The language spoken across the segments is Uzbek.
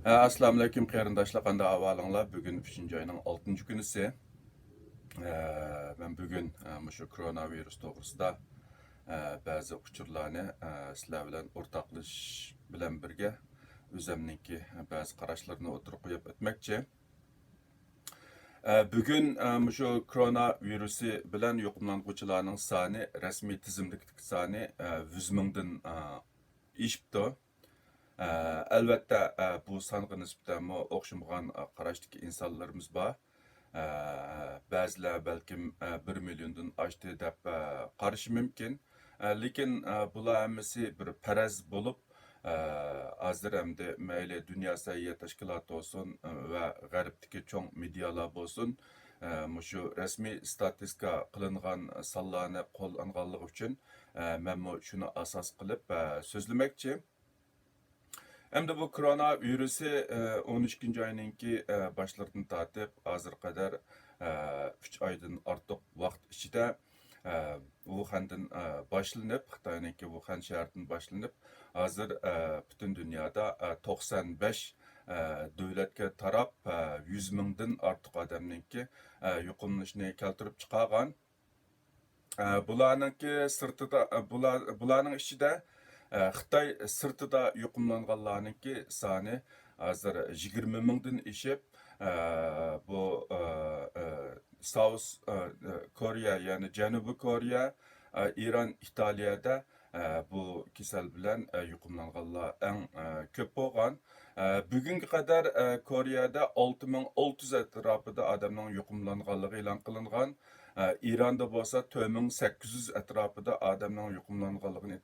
Assalamu alaykum qarindoshlar, qanday ahvolinglar? Bugun 3 oyning 6 kunisi. Men bugun shu koronavirus to'g'risida ba'zi uchurlarni sizlar bilan o'rtoqlashish bilan birga o'zimningki ba'zi qarashlarini o'tirib qo'yib o'tmoqchi. Bugun shu koronavirusi bilan yuqumlanuvchilarning soni, rasmiy tizimdagi soni 100 mingdan oshibdi. Albatta bu songa nisbatan o'xshamagan qarashdagi insonlarimiz bor. Ba'zilar balkim 1 milliondan oshdi deb qarashi mumkin. Lekin bular hammasi bir faraz bo'lib, hozir hamda mayli dunyo sahiyat tashkiloti bo'lsin va g'arbdagi cho'ng medialar bo'lsin, shu rasmiy statistika qilingan sonlarni qo'llanganligi uchun men shuni asos qilib so'zlamoqchi. Endi bu koronavirusi 12 oyninki başlardan tatib, hozir qadar 3 oydan ortiq vaqt ichida Wuhan'dan boshlanib, Xitoyninki Wuhan shahridan boshlanib, hozir butun dunyoda 95 davlatga tarab 100 mingdan ortiq odamninki yuqumlanishni keltirib chiqargan. Bularning ichida Xitoy sirtida yuqumlanganlarninki soni hozir 20 mingdan oshib, bu South Koreya, ya'ni Janubiy Koreya, Iran, Italiyada bu kasal bilan yuqumlanganlar eng ko'p bo'lgan. Bugunga qadar Koreyada 6600 atrofida odamning yuqumlanganligi e'lon qilingan. İran'da bo'lsa 4800 atrofida odamning yuqumlanganligini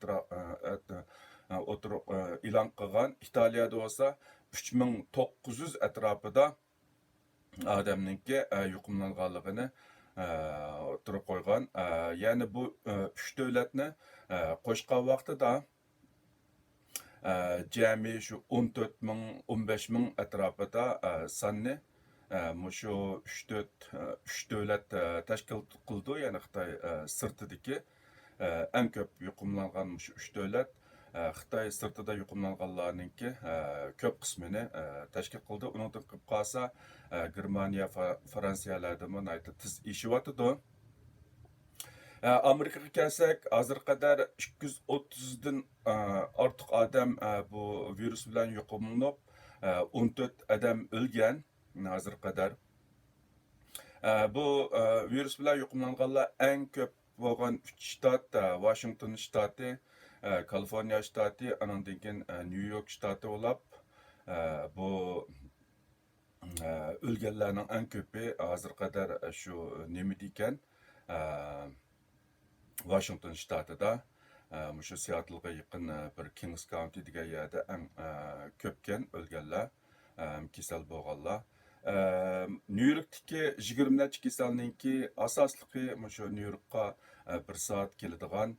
e'lon qilgan. Italiyada bo'lsa 3900 atrofida odamninki yuqumlanganligini o'tirib qo'ygan. Ya'ni bu 3 davlatni qo'shgan vaqtida jami shu 14 ming, 15 ming atrofida sonni shu 3 davlat tashkil qildi. Ya'ni Xitoy sirtidagi eng ko'p yuqumlangan shu 3 davlat Xitoy sirtida yuqumlanganlarninki ko'p qismini tashkil qildi. Uningdan qilib qolsa Germaniya, Fransiyalarda tiz eshiyotidu. Amerikaga kelsak, hozir qadar 230 dan ortiq odam bu virus bilan yuqumlanib, 14 odam o'lgan hozir qadar. Bu virus bilan yuqumlanganlar eng ko'p bo'lgan 3 shtat, Washington shtati, Kaliforniya shtati, andan keyin New York shtati bo'lib, bu o'lganlarning eng ko'pi hozir qadar shu nima ekan, Washington shtatida, shu Seattle'ga yaqin bir Kings County degan yerda eng ko'pkan o'lganlar, kasal bo'lganlar. New York'dagi 20 necha kasalninki asosligi shu New York'qa 1 soat keladigan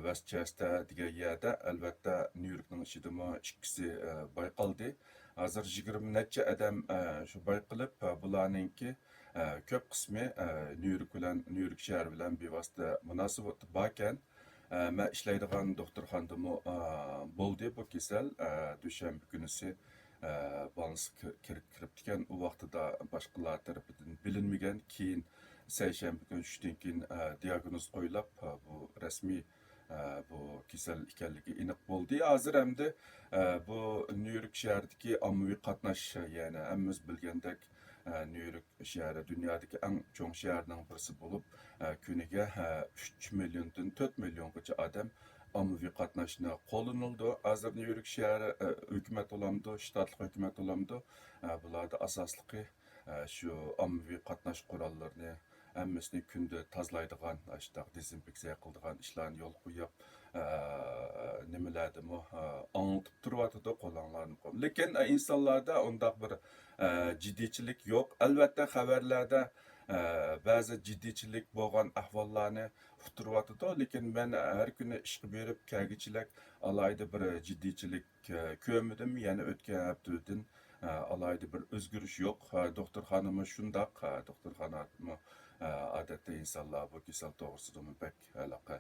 Westchester degan yerda, albatta New York'ning ichida ikkisi bayqaldi. Hozir 20 necha odam shu bayqalib, bularninki ko'p qismi New York shahri bilan bevosita munosabati bor ekan. Men ishlaydigan doktorxonada bo'ldi bu kasal. Dushanba kunisi balans kirib ekan. U vaqtida boshqalar tarafidan bilinmagan, keyin seshanba kuni tushdan keyin diagnoz qo'yilib, bu rasmiy bu kasal ekanligi aniq bo'ldi. Hozir hamda bu New York shahridagi ommaviy qatnash, ya'ni hammamiz bilgandek New York shahri dunyodagi eng cho'ng shaharning birisi bo'lib, kuniga 3 milliondan 4 milliongacha odam ommaviy qatnashni qo'llanildi. Hozir New York shahri hukumat olamdi, shtatlik hukumat olamdi. Bularda asosligi shu ommaviy qatnash qurollarini hammasini kunda tozalaydigan, dezinfeksiya qiladigan ishlarni yo'l qo'yib, nimalardimi anglitib turyotdi qo'llanlarni. Lekin insonlarda undaq bir jiddiychilik yo'q. Albatta xabarlarda ba'zi jiddiychilik bo'lgan ahvollarni uqtiryotdi, lekin men har kuni ishga berib kelgichilik alayda bir jiddiychilik ko'rmadim. Ya'ni o'tgan haftadan alayda bir o'zgarish yo'q. Doktorxonamiz shundoq, doktorxonamiz odatda insonlar bu kasal to'g'risida pek aloqa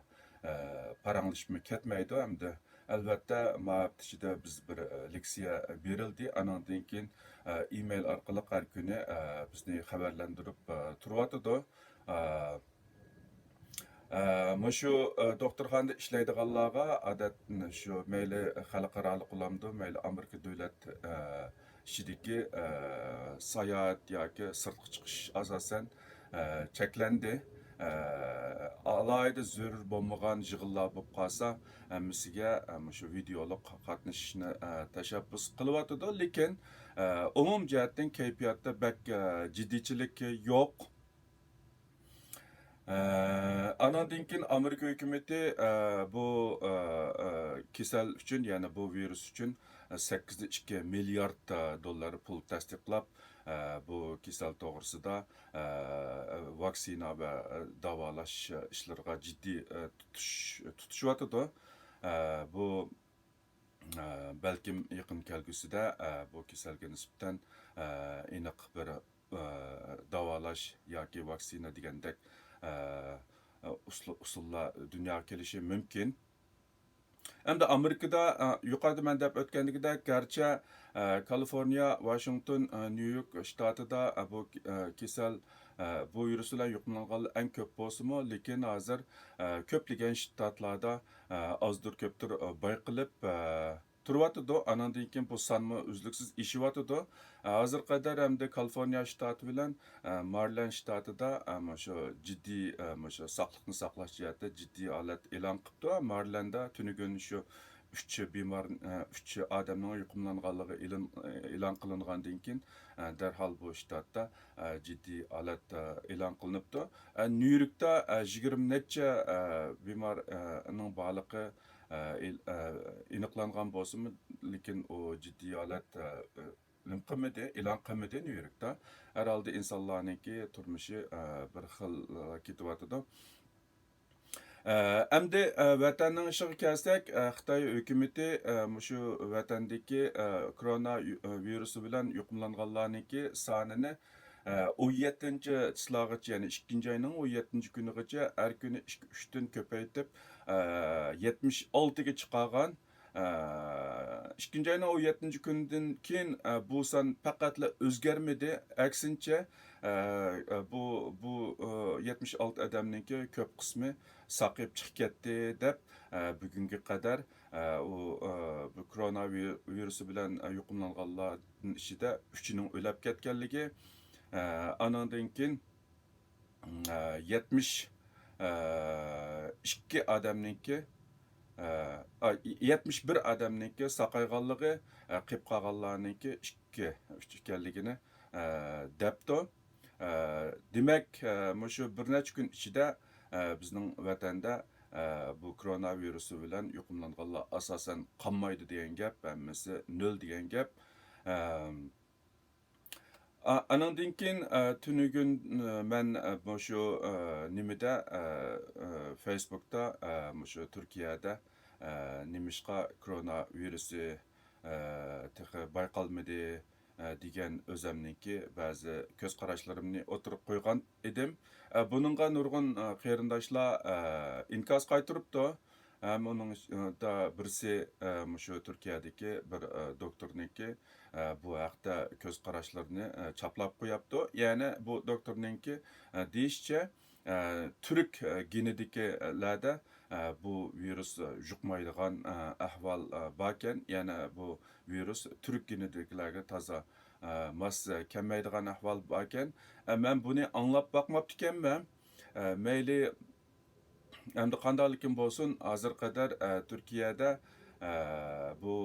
paranglashib ketmaydi, hamda Albatta, ichida biz bir leksiya berildi. Anandan keyin email orqali har kuni bizni xabarlantirib turyotidi. Mushu doktorxonada ishlaydiganlarga odat shu mayli xalqaro ulamdi, mayli Amerika davlat ishidagi sayohat yoki sirtqa chiqish asosan cheklandi. Alayda zarur bo'lmagan yig'inlar bo'lib qolsa, hammasiga shu videolik qatnashishni tashabbus qilyotidi, lekin umum jihatdan kayfiyatda bak jiddiychilik yo'q. Anandan keyin Amerika hukumati bu kasal uchun, ya'ni bu virus uchun 8,2 milliard dollar pul tasdiqlab, bu kasal to'g'risida vaksina va davolash ishlariga jiddiy tutishyotidi. Bu balkim yaqin kelgusida bu kasalga nisbatan aniq bir davolash yoki vaksina degandek usullar dunyoga kelishi mumkin. Hamda Amerikada yuqorida man deb o'tgandagidek, garchi Kaliforniya, Washington, New York shtatida bu kasal bu virus bilan yuqumlanganlar eng ko'p bo'lsa-mu, lekin hozir ko'plagan shtatlarda ozdir ko'pdir bayqilib turyotidi. Anandan keyin bu sonmi uzluksiz eshiyotidi. Hozir qadar hamda Kaliforniya shtati bilan Maryland shtatida shu jiddiy shu sog'liqni saqlash jihatida jiddiy holat e'lon qilibdi. Marylandda tunugun shu 3 bemor 3 odamning yuqumlanganligi e'lon qilingandan keyin darhol bu shtatda jiddiy holat e'lon qilinibdi. New Yorkda 20 necha bemorning borligi aniqlangan bo'lsa-mu, lekin u jiddiy holat e'lon qilmadi New Yorkda. Herhalde insonlarninki turmushi bir xil ketyotidi. Endi vatanning ishiga kelsak, Xitoy hukumati shu vatandagi koronavirusi bilan yuqumlanganlarninki sonini 17-chislagacha, ya'ni 2-oyning 17-kunigacha har kuni 2-3 dan ko'paytib 76 ga chiqargan. 2-oyning 17-kunidan keyin bu son faqatla o'zgarmadi, aksincha bu 76 odamninki ko'p qismi saqib chiqib ketdi deb bugunga qadar bu koronavirusi bilan yuqumlanganlarning ichida 3'ning o'lib ketganligi, anandan keyin 72 odamninki 71 odamninki saqayganligi, qilib qolganlarninki 3 ekanligini debdi. Demak, shu bir necha kun ichida bizning vatanda bu koronavirusi bilan yuqumlanganlar asosan qolmaydi degan gap, hammasi nol degan gap. Anandan keyin tunugun men shu nimada Facebookda shu Turkiyada nimishqa koronavirusi bayqalmadi degan o'zimninki ba'zi ko'z qarashlarimni o'tirib qo'ygan edim. Buningga nurg'un qarindoshlar inkos qaytiribdi. Uning da birisi shu Turkiyadagi bir doktorniki bu haqda ko'z qarashlarini chaplab qo'yapti. Ya'ni bu doktorninki deyishicha turk genidikilarda bu virus yuqmaydigan ahvol bor ekan. Ya'ni bu virus turk genidikilarga toza mos kelmaydigan ahvol bor ekan. Men buni anglab boqmabdi ekanman. Mayli endi qandaylikin bo'lsin, hozir qadar Turkiyada bu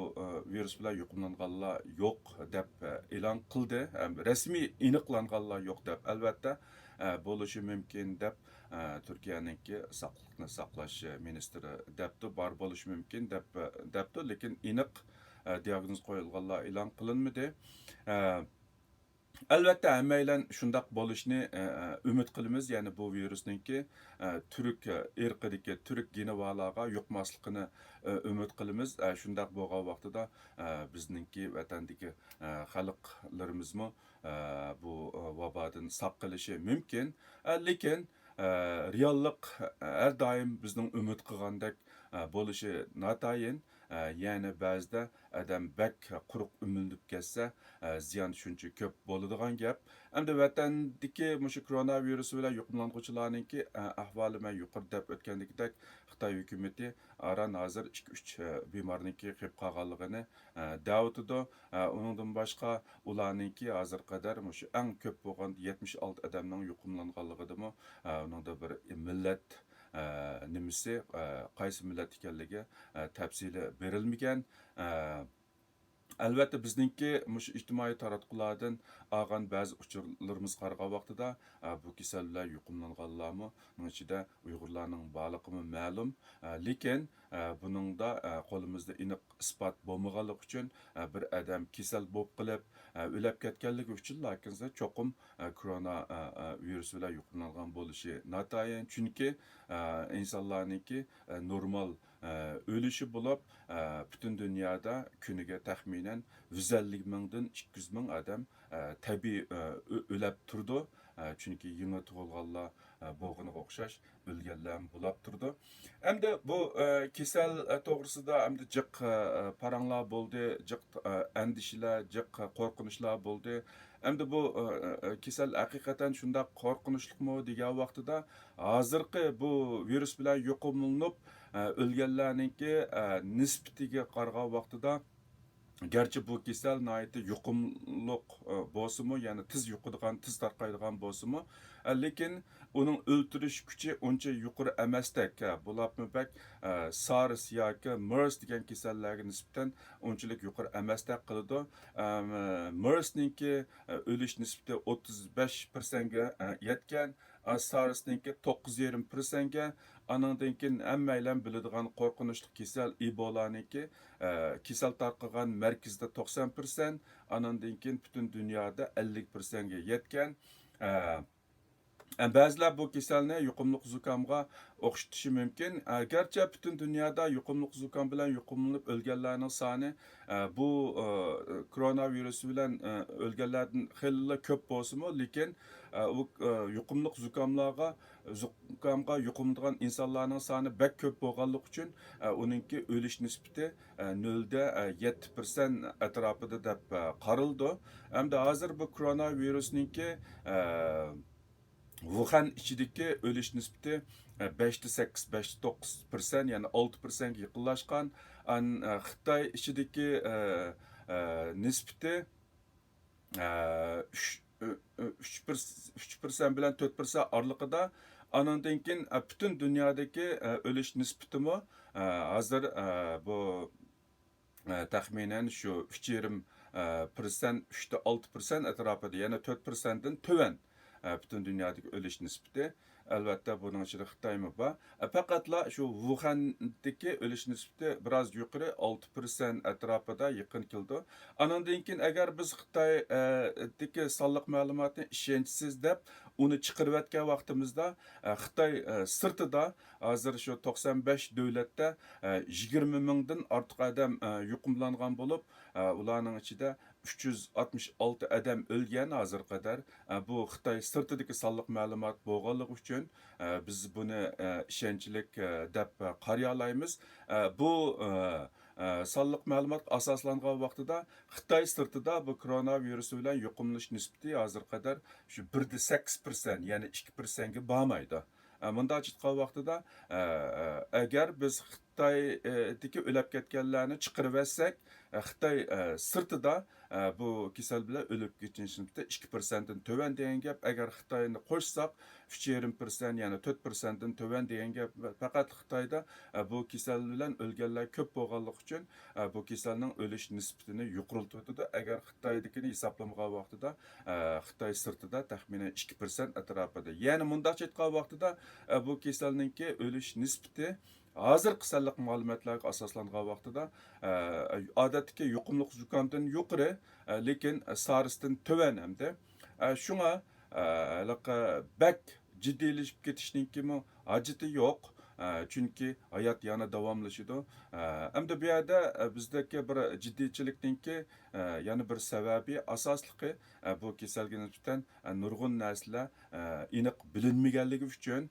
virus bilan yuqumlanganlar yo'q deb e'lon qildi. Rasmiy aniqlanganlar yo'q deb, albatta bo'lishi mumkin deb Turkiyaninki sog'liqni saqlash ministri debdi, bor bo'lishi mumkin debdi, lekin aniq diagnoz qo'yilganlar e'lon qilinmadi. Albatta hammaylar shundaq bo'lishni umid qilamiz. Ya'ni bu virusninki turk irqidagi turk genivalarga yuqmasligini umid qilamiz. Shundaq bo'lgan vaqtida bizningki vatandagi xalqlarimizmi bu vabodan saq qilishi mumkin. Lekin reallik har doim bizning umid qilgandek bo'lishi notayin. Yani ba'zida adam bak quruq umilib ketsa, ziyon shuncha ko'p bo'ladigan gap. Endi vatandagi mushu koronavirus bilan yuqumlanuvchilarningki ahvoli men yuqori deb o'tgandagidek Xitoy hukumati aran hozir 2-3 bemorniki qilib qolganligini davutidu. Uningdan boshqa ularningki hozir qadar mushu eng ko'p bo'lgan 76 odamning yuqumlanganligidimi uningda bir millat nimasi qaysi millat ekanligi tafsili berilmagan. Albatta bizningki mushu ijtimoiy taratqulardan olgan ba'zi uchurlarimiz qaragan vaqtida bu kasal bilan yuqumlanganlarmi, uning ichida Uyg'urlarning borligi ma'lum. Lekin buningda qo'limizda aniq isbot bo'lmaganligi uchun bir odam kasal bo'lib qilib o'lib ketganligi uchun lekin cho'qim korona virus bilan yuqumlangan bo'lishi notayin. Chunki insonlarniki normal ölüşü bulup bütün dünyada kuniga taxminan 150 mingdan 200 ming odam tabiiy o'lib turdi. Chunki yangi tug'ilganlar bo'lganiga o'xshash o'lganlar bo'lib turdi. Endi bu kasal to'g'risida endi jiq paranglar bo'ldi, jiq andishalar, jiq qo'rqinchlar bo'ldi. Endi bu kasal haqiqatan shunday qo'rqinchlikmi degan vaqtida hozirgi bu virus bilan yuqumlanib o'lganlarningki nisbatiga qaragan vaqtida garchi bu kasal nihoyatda yuqumliq bo'lsa-mu, ya'ni tiz yuqadigan, tiz tarqaydigan bo'lsa-mu, lekin uning o'ltirish kuchi uncha yuqori emasdek. Bularni bak SARS yoki MERS degan kasallarga nisbatan unchalik yuqori emasdek qiladi. MERSningki o'lish nisbati 35% ga yetgan, SARSningki 9,5% ga. Anandan keyin hammaylar biladigan qo'rqinchli kasal Ebolaniki kasal tarqagan markazda 90%, anandan keyin butun dunyoda 50% ga yetgan. Ba'zilar bu kasalni yuqumli zukamga o'xshatishi mumkin. Garchi butun dunyoda yuqumli zukam bilan yuqumlanib o'lganlarning soni bu koronavirus bilan o'lganlardan xeyli ko'p bo'lsa-mu, lekin u yuqumli zukamga yuqumlangan insonlarning soni bek ko'p bo'lganligi uchun uningki o'lish nisbati 0,7% atrofida deb qaraldi. Hamda hozir bu koronavirusningki Wuhan ichidagi o'lish nisbati 5-8, 5-9%, ya'ni 6% ga yaqinlashgan. Xitoy ichidagi nisbati 3% bilan 4% oralig'ida. Anandan keyin butun dunyodagi o'lish nisbatimi hozir bu taxminan shu 3,5%, 3-6% atrofida, ya'ni 4% dan tuvan bütün dünyadaki ölüş nispeti. Albatta bunun içinde Xitoymi bor. Faqatla shu Wuhan'dagi ölüş nispeti biraz yuqori 6% atrofida yaqin keldi. Anandan keyin agar biz Xitoydagi sonliq ma'lumotni ishonchsiz deb uni chiqarib o'tgan vaqtimizda Xitoy sirtida hozir shu 95 davlatda 20 mingdan ortiq odam yuqumlangan bo'lib, ularning ichida 366 odam o'lgan hozir qadar. Bu Xitoy sirtidagi sonliq ma'lumot bo'lganligi uchun biz buni ishonchlik deb qarayo olamiz. Bu sonliq ma'lumot asoslangan vaqtida Xitoy sirtida bu koronavirus bilan yuqumlanish nisbati hozir qadar shu 1,8%, ya'ni 2% ga bormaydi. Bunda aytgan vaqtida agar biz Xitoydagi o'lib ketganlarni chiqarib olsak, Xitoy sirtida bu kasal bilan o'lib ketish nisbati 2% dan tuvan degan gap. Agar Xitoyni qo'shsak 3,5%, ya'ni 4% dan tuvan degan gap. Faqat Xitoyda bu kasal bilan o'lganlar ko'p bo'lganligi uchun bu kasalning o'lish nisbatini yuqoriltirdi. Agar Xitoydagini hisoblamagan vaqtida Xitoy sirtida taxminan 2% atrofida. Ya'ni mundaq aytgan vaqtida bu kasalningki o'lish nisbati hozir qisaliq ma'lumotlarga asoslangan vaqtida odatdagi yuqumli zukamdan yuqori, lekin SARSdan tuvan hamda. Shunga bak jiddiylashib ketishninki hojati yo'q. Chunki hayot yana davomlashadi. Endi bu yerda bizdagi bir jiddiychilikninki yana bir sababi asosligi bu kasalga nisbatan nurg'un narsalar aniq bilinmaganligi uchun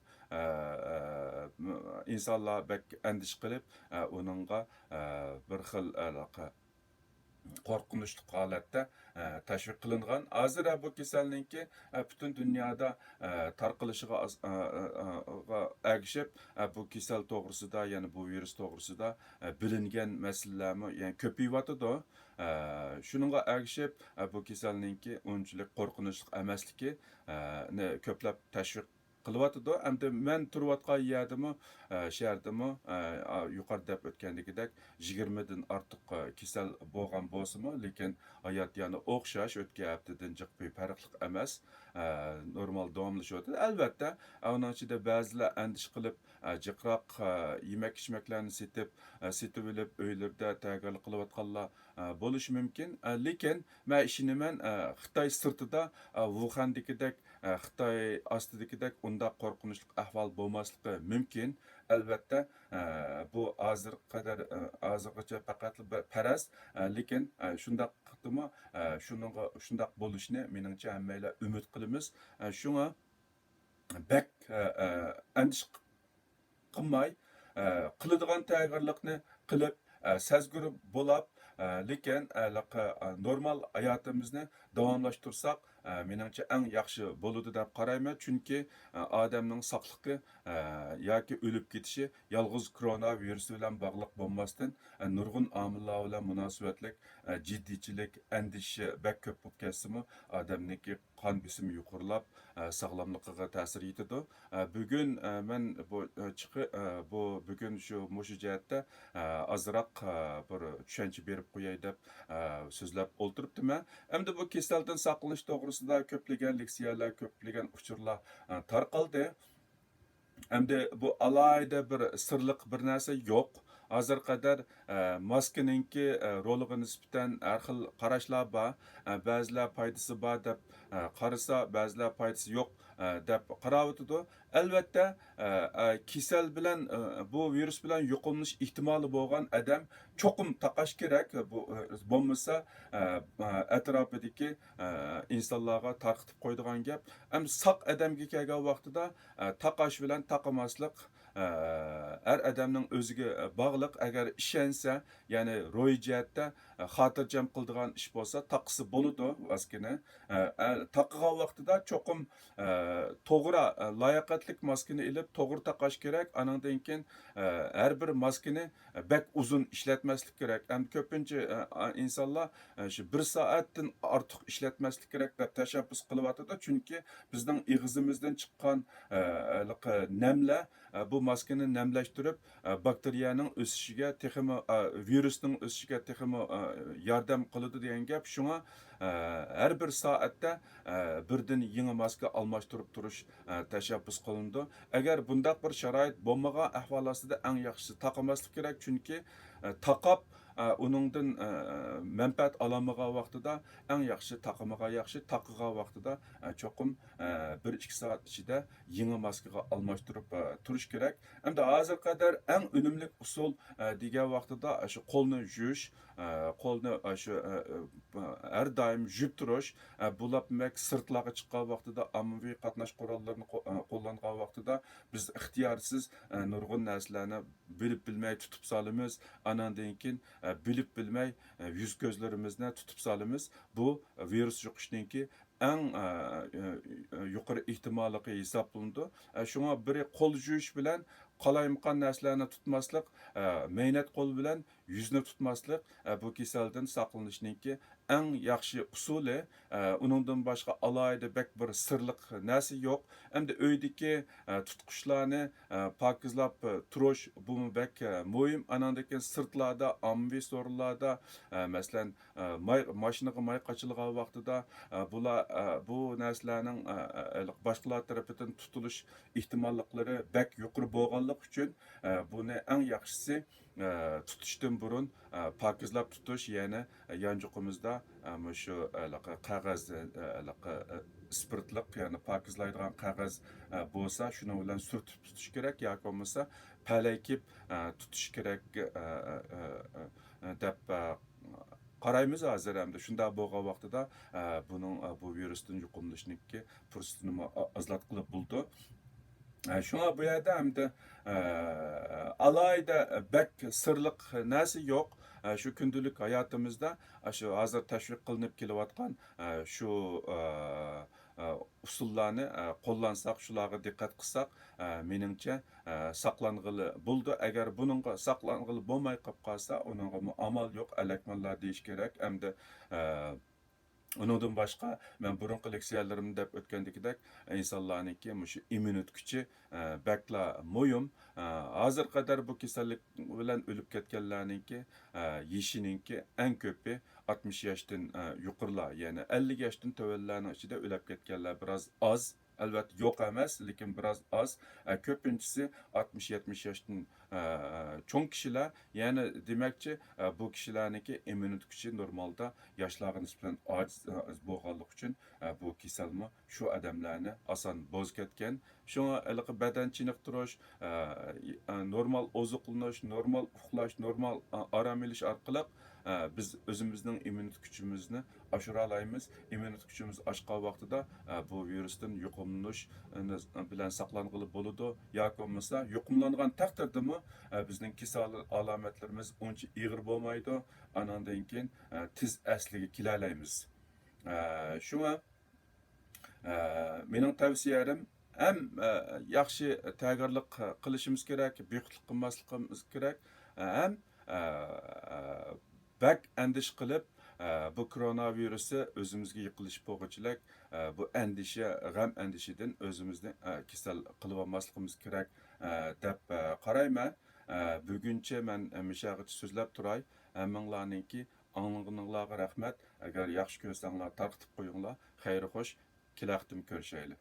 insonlar bek andish qilib uningga bir xil qo'rqinchli holatda tashviq qilingan. Hozir bu kasallikki butun dunyoda tarqalishiga ergishib bu kasal to'g'risida, ya'ni bu virus to'g'risida bilingan masalalarmi yani ko'payyotidi. Shuningga ergishib bu kasallikki unchalik qo'rqinchli emasligi ko'plab tashviq qilyotidi. Endi men turayotgan yerdimi, shahardami yuqorida deb o'tgandagidek 20 dan ortiq kasal bo'lgan bo'lsa-mu, lekin hayot yana o'xshash o'tgan haftadan jiq bir farqli emas. Normal davomlashyapti. Albatta, uning ichida ba'zilar andish qilib, jiqroq yemak-ichmaklarni setib olib, uylarda tayyorgarlik qilayotganlar bo'lishi mumkin. Lekin men ishonaman, Xitoy sirtida Wuhandagidek, Xitoy ostidagidek undaq qo'rqinchli ahvol bo'lmasligi mumkin. Albatta, bu hozirgacha faqat bir faraz, lekin shundaq qilibmi, shundaq bo'lishini meningcha hammaylar umid qilamiz. Shunga bek andish qilmay, qiladigan tayyorgarlikni qilib, sezgir bo'lib, lekin normal hayotimizni davomlashtirsak, meningcha eng yaxshi bo'ladi deb qarayman. Chunki odamning sog'ligi yoki o'lib ketishi yolg'iz koronavirus bilan bog'liq bo'lmasdan, nurg'un omillar bilan munosabatlik jiddiychilik, andishi bek ko'p bo'lib ketsa-mu, odamniki qon bosimi yuqorilab, sog'lomligiga ta'sir etadi. Bugun men bugun shu jihatda azroq bir tushuncha berib qo'yay deb so'zlab o'ltiribdiman. Endi bu kasaldan saqlanish to'g'risida ko'plagan leksiyalar, ko'plagan uchurlar tarqaldi. Endi bu alayda bir sirliq bir narsa yo'q. Hozir qadar maskaninki roliga nisbatan har xil qarashlar bor. Ba'zilar foydasi bor deb qarasa, ba'zilar foydasi yo'q deb qarayotidi. Albatta, kasal bilan bu virus bilan yuqumlanish ehtimoli bo'lgan odam cho'qim taqash kerak. Bu bo'lmasa atrofidagi insonlarga tarqitib qo'yadigan gap. Ham saq odamga kelgan vaqtida taqash bilan taqamaslik har odamning o'ziga bog'liq. Agar ishonsa, ya'ni ro'y jihatda xotirjam qiladigan ish bo'lsa, taqisi bo'ladi maskani. Taqqigan vaqtida cho'qim to'g'ri layoqatlik maskani ilib to'g'ri taqash kerak. Andan keyin har bir maskani bek uzun ishlatmaslik kerak. Ham ko'pincha insonlar shu 1 soatdan ortiq ishlatmaslik kerak deb tashabbus qilyotadi. Chunki bizning ig'izimizdan chiqqan namlar bu maskani namlashtirib, bakteriyaning o'sishiga, texmi virusning o'sishiga texmi yordam qiladi degan gap. Shunga har bir soatda birdan yangi maska almashtirib turish tashabbus qilindi. Agar bundaq bir sharoit bo'lmagan ahvol ostida eng yaxshisi taqamaslik kerak. Chunki taqab uningdan manfaat olamagan vaqtida eng yaxshi taqamagan yaxshi, taqqigan vaqtida cho'qim 1-2 soat ichida yangi maskaga almashtirib turish kerak. Endi hozir qadar eng unumli usul degan vaqtida shu qo'lni yuvish, qo'lni shu har doim yuvib turish, bulabmak sirtlarga chiqqan vaqtida, ommaviy qatnash qurollarini qo'llangan vaqtida biz ixtiyorsiz nurg'un narsalarni bilib bilmay tutib solamiz. Andan keyin bilib bilmay yuz ko'zlarimizni tutib solamiz. Bu virus yuqishningki eng yuqori ehtimolli hisoblanadi. Shunga biri qo'l yuvish bilan qalayimqan narsalarni tutmaslik, mehnat qo'l bilan yuzni tutmaslik bu kasaldan saqlanishninki eng yaxshi usuli. Uningdan boshqa alayda bek bir sirliq narsa yo'q. Endi uydagi tutqichlarni pokizlab turish bu bek muhim. Anandaki sirtlarda, ommaviy so'rinlarda, masalan, mashinaga may qochilgan vaqtida bular bu narsalarning boshqalar tarafidan tutilish ehtimolliklari bak yuqori bo'lganligi uchun buni eng yaxshisi tutishdan burun pokizlab tutish, ya'ni yanchiqimizda shu qog'oz spirtliq, ya'ni pokizlaydigan qog'oz bo'lsa shuni bilan surtib tutish kerak, yoki bo'lmasa palaykib tutish kerak deb qaraymiz hozir. Hamda shunday bo'lgan vaqtida buning bu virusdan yuqumlanishniki fursatini ozlatqilib bo'ldi. Şuna bu yerda hamda alayda bak sirliq narsa yo'q. Shu kundalik hayotimizda shu hozir tashviq qilinib kelayotgan shu usullarni qo'llansak, shularga diqqat qilsak, meningcha saqlang'ili bo'ldi. Agar buningga saqlang'ili bo'lmay qolib qolsa, uningga amal yo'q, alakmanlar deyish kerak. Hamda undan boshqa men burunqi leksiyalarimda deb o'tgandekidek insonlarniki shu immunitet kuchi bakla mo'yim. Hozir qadar bu kasallik bilan o'lib ketganlarniki yeshininki eng ko'pi 60 yoshdan yuqorilar, ya'ni 50 yoshdan to'g'rilarning ichida o'lib ketganlar biroz oz. Albatta yo'q emas, lekin biroz oz. Ko'pinchisi 60-70 yoshdan cho'ng kishilar, ya'ni demakchi bu kishilarniki immunitet kuchi normalda yoshlarga nisbatan ojiz bo'lganligi uchun bu kasalmi shu odamlarni oson bo'z ketgan. Shunga badan chiniqtirish, normal oziqlanish, normal uxlash, normal orom olish orqali biz o'zimizning immunitet kuchimizni oshira olamiz. Immunitet kuchimiz oshgan vaqtida bu virusdan yuqumlanish bilan saqlang'ili bo'ladi. Yoki bo'lmasa yuqumlangan taqdirdami bizning kasal alomatlarimiz uncha og'ir bo'lmaydi. Anandan keyin tez asliga kela olamiz. Shunga mening tavsiyalarim ham yaxshi tayyorgarlik qilishimiz kerak, buyuqlik qilmasligimiz kerak, ham bak andish qilib bu koronavirusi o'zimizga yiqilish bo'lg'ichilik, bu andisha, g'am andishidan o'zimizni kasal qilib olmasligimiz kerak deb qarayman. Buguncha men mishag'ich so'zlab turay. Hammanglarningki anglag'ininglarga rahmat. Agar yaxshi ko'rsanglar tarqitib qo'yinglar. Xayr xo'sh, kelaqtim ko'rishaylik.